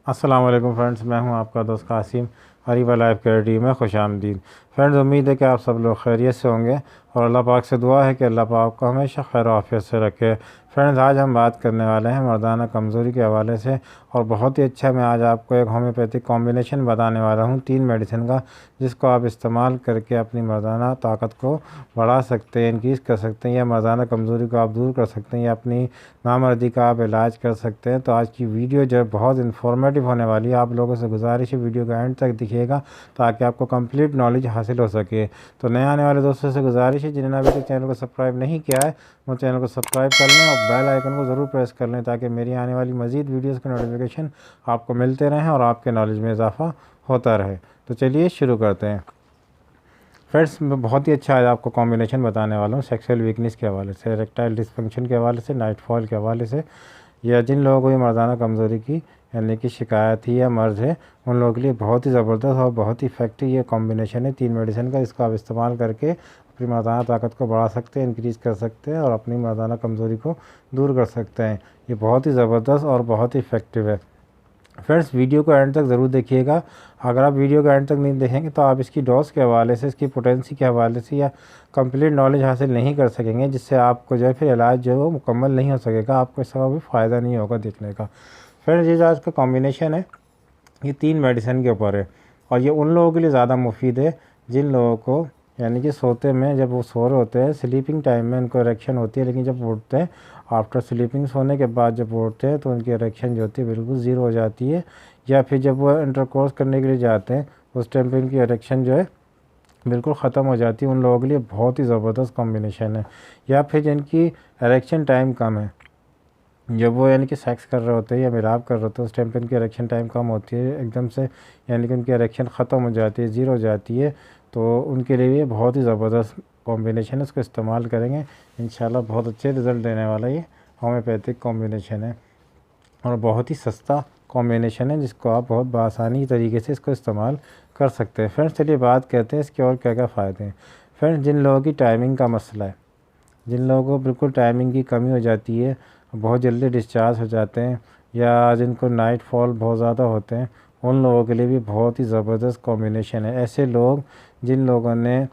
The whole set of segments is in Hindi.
अस्सलाम वालेकुम फ्रेंड्स, मैं हूं आपका दोस्त Qasim. Hariba life care team में खुशामदीद। फ्रेंड्स, उम्मीद है कि आप सब लोग खैरियत से होंगे और अल्लाह पाक से दुआ है कि अल्लाह पाक को हमेशा खैर आफियत से रखे। फ्रेंड्स, आज हम बात करने वाले हैं मर्दाना कमज़ोरी के हवाले से, और बहुत ही अच्छा मैं आज आपको एक होम्योपैथिक कॉम्बिनेशन बताने वाला हूं 3 मेडिसिन का, जिसको आप इस्तेमाल करके अपनी मर्दाना ताकत को बढ़ा सकते हैं, इनक्रीज़ कर सकते हैं, या मर्दाना कमज़ोरी को आप दूर कर सकते हैं, या अपनी नामर्दी का आप इलाज कर सकते हैं। तो आज की वीडियो जो है बहुत इन्फॉर्मेटिव होने वाली है। आप लोगों से गुजारिश है वीडियो का एंड तक दिखिएगा ताकि आपको कंप्लीट नॉलेज हासिल हो सके। तो नए आने वाले दोस्तों से गुजारिश है, जिन्होंने अभी तक चैनल को सब्सक्राइब नहीं किया है वो चैनल को सब्सक्राइब कर लें और बेल आइकन को ज़रूर प्रेस कर लें ताकि मेरी आने वाली मज़ीद वीडियोज़ के नोटिफिकेशन आपको मिलते रहें और आपके नॉलेज में इजाफ़ा होता रहे। तो चलिए शुरू करते हैं। फ्रेंड्स, मैं बहुत ही अच्छा आज आपको कॉम्बिनेशन बताने वाला हूँ सेक्सुअल वीकनेस के हवाले से, इरेक्टाइल डिसफंक्शन के हवाले से, नाइट फॉल के हवाले से, या जिन लोगों को ये मर्दाना कमज़ोरी की यानी कि शिकायत ही या मर्ज़ है, उन लोगों के लिए बहुत ही ज़बरदस्त और बहुत ही इफेक्टिव ये कॉम्बिनेशन है 3 मेडिसिन का। इसका आप इस्तेमाल करके अपनी मर्दाना ताकत को बढ़ा सकते हैं, इंक्रीज़ कर सकते हैं और अपनी मर्दाना कमज़ोरी को दूर कर सकते हैं। ये बहुत ही ज़बरदस्त और बहुत ही इफेक्टिव है। फ्रेंड्स, वीडियो को एंड तक ज़रूर देखिएगा। अगर आप वीडियो को एंड तक नहीं देखेंगे तो आप इसकी डोज के हवाले से, इसकी पोटेंसी के हवाले से या कंप्लीट नॉलेज हासिल नहीं कर सकेंगे, जिससे आपको जो है फिर इलाज जो है वो मुकम्मल नहीं हो सकेगा, आपको इसका भी फ़ायदा नहीं होगा देखने का। फ्रेंड्स, ये जो आज का कॉम्बिनेशन है ये 3 मेडिसिन के ऊपर है, और ये उन लोगों के लिए ज़्यादा मुफीद है जिन लोगों को यानी कि सोते में, जब वो सो रहे होते हैं, स्लीपिंग टाइम में उनको इरेक्शन होती है, लेकिन जब उठते हैं आफ्टर स्लीपिंग, सोने के बाद जब उठते हैं तो उनकी इरेक्शन जो होती है बिल्कुल ज़ीरो हो जाती है, या फिर जब वो इंटरकोर्स करने के लिए जाते हैं उस टाइम पे उनकी इरेक्शन जो है बिल्कुल ख़त्म हो जाती है। उन लोगों के लिए बहुत ही ज़बरदस्त कॉम्बिनेशन है। या फिर जिनकी इरेक्शन टाइम कम है, जब वो यानी कि सेक्स कर रहे होते हैं या मिलाप कर रहे होते हैं, उस टाइम पे उनकी इरेक्शन टाइम कम होती है एकदम से, यानी कि उनकी इरेक्शन ख़त्म हो जाती है, ज़ीरो हो जाती है, तो उनके लिए ये बहुत ही ज़बरदस्त कॉम्बिनेशन है। इसको इस्तेमाल करेंगे इंशाल्लाह बहुत अच्छे रिज़ल्ट देने वाला ये होम्योपैथिक कॉम्बिनेशन है, और बहुत ही सस्ता कॉम्बिनेशन है जिसको आप बहुत बआसानी तरीके से इसको इस्तेमाल कर सकते हैं। फ्रेंड्स, चलिए बात करते हैं इसके और क्या क्या फ़ायदे हैं। फ्रेंड्स, जिन लोगों की टाइमिंग का मसला है, जिन लोगों को बिल्कुल टाइमिंग की कमी हो जाती है, बहुत जल्दी डिस्चार्ज हो जाते हैं, या जिनको नाइट फॉल बहुत ज़्यादा होते हैं, उन लोगों के लिए भी बहुत ही ज़बरदस्त कॉम्बिनेशन है। ऐसे लोग जिन लोगों ने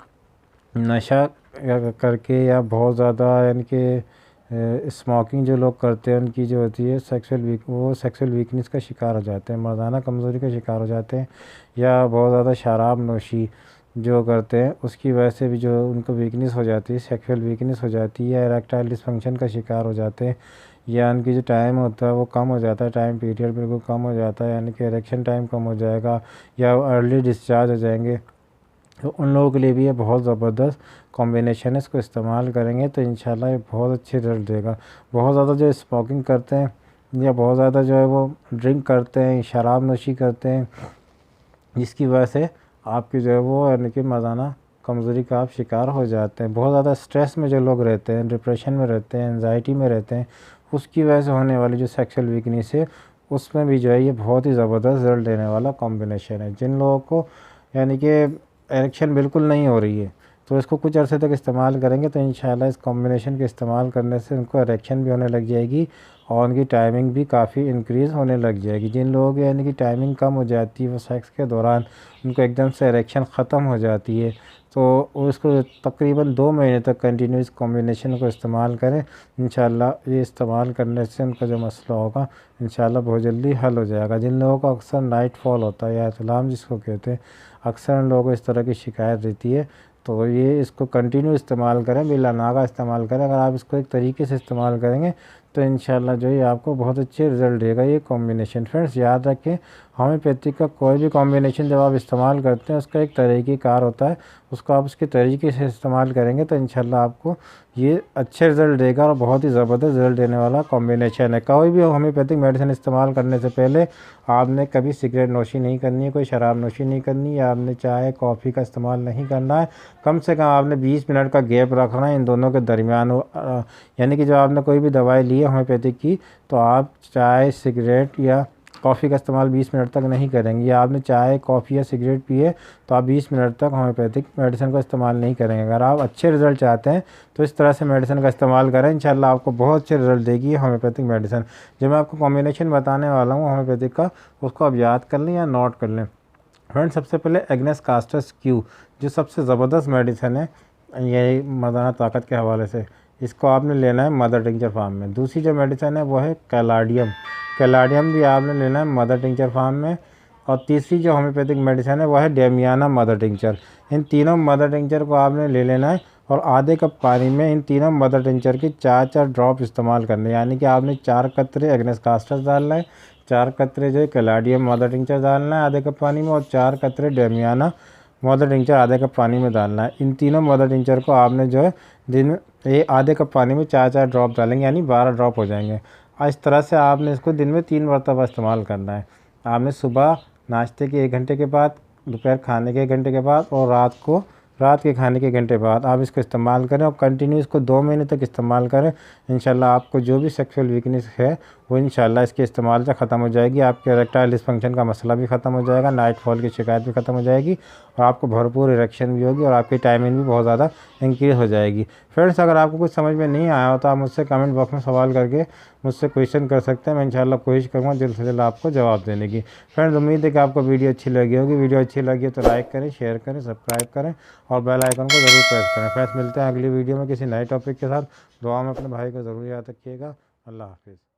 नशा करके या बहुत ज़्यादा यानी कि स्मोकिंग जो लोग करते हैं, उनकी जो होती है वो सेक्सुअल वीकनेस का शिकार हो जाते हैं, मर्दाना कमज़ोरी का शिकार हो जाते हैं, या बहुत ज़्यादा शराब नोशी जो करते हैं उसकी वजह से भी जो उनको वीकनेस हो जाती है, सेक्सुअल वीकनेस हो जाती है, या इरेक्टाइल डिसफंक्शन का शिकार हो जाते हैं, या उनकी जो टाइम होता है वो कम हो जाता है, टाइम पीरियड बिल्कुल कम हो जाता है, यानी कि इरेक्शन टाइम कम हो जाएगा, या अर्ली डिस्चार्ज हो जाएंगे, तो उन लोगों के लिए भी ये बहुत ज़बरदस्त कॉम्बिनेशन है। इसको इस्तेमाल करेंगे तो इंशाल्लाह ये बहुत अच्छे रिजल्ट देगा। बहुत ज़्यादा जो स्मोकिंग करते हैं या बहुत ज़्यादा जो है वो ड्रिंक करते हैं, शराब नोशी करते हैं, जिसकी वजह से आपकी जो है वो यानी कि मर्दाना कमज़ोरी का आप शिकार हो जाते हैं। बहुत ज़्यादा स्ट्रेस में जो लोग रहते हैं, डिप्रेशन में रहते हैं, एंजाइटी में रहते हैं, उसकी वजह से होने वाली जो सेक्सुअल वीकनेस है उसमें भी जो है ये बहुत ही ज़बरदस्त रिजल्ट देने वाला कॉम्बिनेशन है। जिन लोगों को यानी कि एरेक्शन बिल्कुल नहीं हो रही है, तो इसको कुछ अर्से तक इस्तेमाल करेंगे तो इंशाल्लाह इस कॉम्बिनेशन के इस्तेमाल करने से उनको एरेक्शन भी होने लग जाएगी और उनकी टाइमिंग भी काफ़ी इंक्रीज़ होने लग जाएगी। जिन लोगों की यानी कि टाइमिंग कम हो जाती है, वो सेक्स के दौरान उनको एकदम से एरेक्शन ख़त्म हो जाती है, तो वो इसको तकरीबन 2 महीने तक कंटिन्यू इस कॉम्बिनेशन को इस्तेमाल करें। इंशाल्लाह ये इस्तेमाल करने से उनका जो मसला होगा इंशाल्लाह बहुत जल्दी हल हो जाएगा। जिन लोगों को अक्सर नाइट फॉल होता है या इस्लाम जिसको कहते हैं, अक्सर उन लोगों को इस तरह की शिकायत रहती है, तो ये इसको कंटिन्यू इस्तेमाल करें, बिला नागा इस्तेमाल करें। अगर आप इसको एक तरीके से इस्तेमाल करेंगे तो इंशाल्लाह जो है आपको बहुत अच्छे रिज़ल्ट देगा ये कॉम्बिनेशन। फ्रेंड्स, याद रखें, होम्योपैथिक का कोई भी कॉम्बिनेशन जब आप इस्तेमाल करते हैं उसका एक तरीक़ेकार होता है, उसको आप उसके तरीके से इस्तेमाल करेंगे तो इंशाल्लाह आपको ये अच्छे रिज़ल्ट देगा और बहुत ही ज़बरदस्त रिज़ल्ट देने वाला कॉम्बिनेशन है। कोई भी होम्योपैथिक मेडिसिन इस्तेमाल करने से पहले आपने कभी सिगरेट नोशी नहीं करनी है, कोई शराब नोशी नहीं करनी है, आपने चाय कॉफ़ी का इस्तेमाल नहीं करना है। कम से कम आपने 20 मिनट का गैप रखना है इन दोनों के दरमियान। यानी कि जब आपने कोई भी दवाई ली है होम्योपैथिक की, तो आप चाय, सिगरेट या कॉफ़ी का इस्तेमाल 20 मिनट तक नहीं करेंगे, या आपने चाय, कॉफ़ी या सिगरेट पिए तो आप 20 मिनट तक होम्योपैथिक मेडिसिन का इस्तेमाल नहीं करेंगे। अगर आप अच्छे रिज़ल्ट चाहते हैं तो इस तरह से मेडिसिन का इस्तेमाल करें, इंशाल्लाह आपको बहुत अच्छे रिज़ल्ट देगी होम्योपैथिक मेडिसिन। जो मैं आपको कॉम्बिनेशन बताने वाला हूँ होम्योपैथिक का, उसको आप याद कर लें या नोट कर लें। फ्रेंड्स, सबसे पहले एग्नेस कास्टस क्यू, जो सबसे ज़बरदस्त मेडिसिन है ये मर्दाना ताकत के हवाले से, इसको आपने लेना है मदर टिंचर फार्म में। दूसरी जो मेडिसिन है वो है कैलाडियम, कैलाडियम भी आपने लेना है मदर टिंचर फार्म में। और तीसरी जो होम्योपैथिक मेडिसिन है वो है डेमियाना मदर टिंचर। इन तीनों मदर टिंचर को आपने ले लेना है और आधे कप पानी में इन तीनों मदर टिंचर की 4-4 ड्रॉप इस्तेमाल करने, यानी कि आपने 4 कतरे एग्नेस कास्टस डालना है, 4 कतरे जो है कैलाडियम मदर टिंचर डालना है आधे कप पानी में, और 4 कतरे डेमियाना मदर टिंचर आधे कप पानी में डालना है। इन तीनों मदर टिंचर को आपने जो है दिन में ये आधे कप पानी में 4-4 ड्रॉप डालेंगे, यानी 12 ड्रॉप हो जाएंगे। और इस तरह से आपने इसको दिन में 3 मरतबा इस्तेमाल करना है। आपने सुबह नाश्ते के 1 घंटे के बाद, दोपहर खाने के 1 घंटे के बाद, और रात के खाने के 1 घंटे बाद आप इसको इस्तेमाल करें और कंटिन्यू इसको 2 महीने तक इस्तेमाल करें। इंशाल्लाह आपको जो भी सेक्सुअल वीकनेस है वो इंशाल्लाह इसके इस्तेमाल से ख़त्म हो जाएगी। आपके इरेक्टाइल डिसफंक्शन का मसला भी ख़त्म हो जाएगा, नाइट फॉल की शिकायत भी ख़त्म हो जाएगी, और आपको भरपूर इरेक्शन भी होगी, और आपकी टाइमिंग भी बहुत ज़्यादा इंक्रीज़ हो जाएगी। फ्रेंड्स, अगर आपको कुछ समझ में नहीं आया हो तो आप मुझसे कमेंट बॉक्स में सवाल करके मुझसे क्वेश्चन कर सकते हैं। मैं इंशाल्लाह कोशिश करूँगा जल्द से जल्द आपको जवाब देने की। फ्रेंड्स, उम्मीद है कि आपको वीडियो अच्छी लगी होगी। वीडियो अच्छी लगी तो लाइक करें, शेयर करें, सब्सक्राइब करें और बेल आइकन को ज़रूर प्रेस करें। फ्रेंड्स, मिलते हैं अगली वीडियो में किसी नए टॉपिक के साथ। दुआ में अपने भाई को ज़रूर याद रखिएगा। अल्लाह हाफिज़।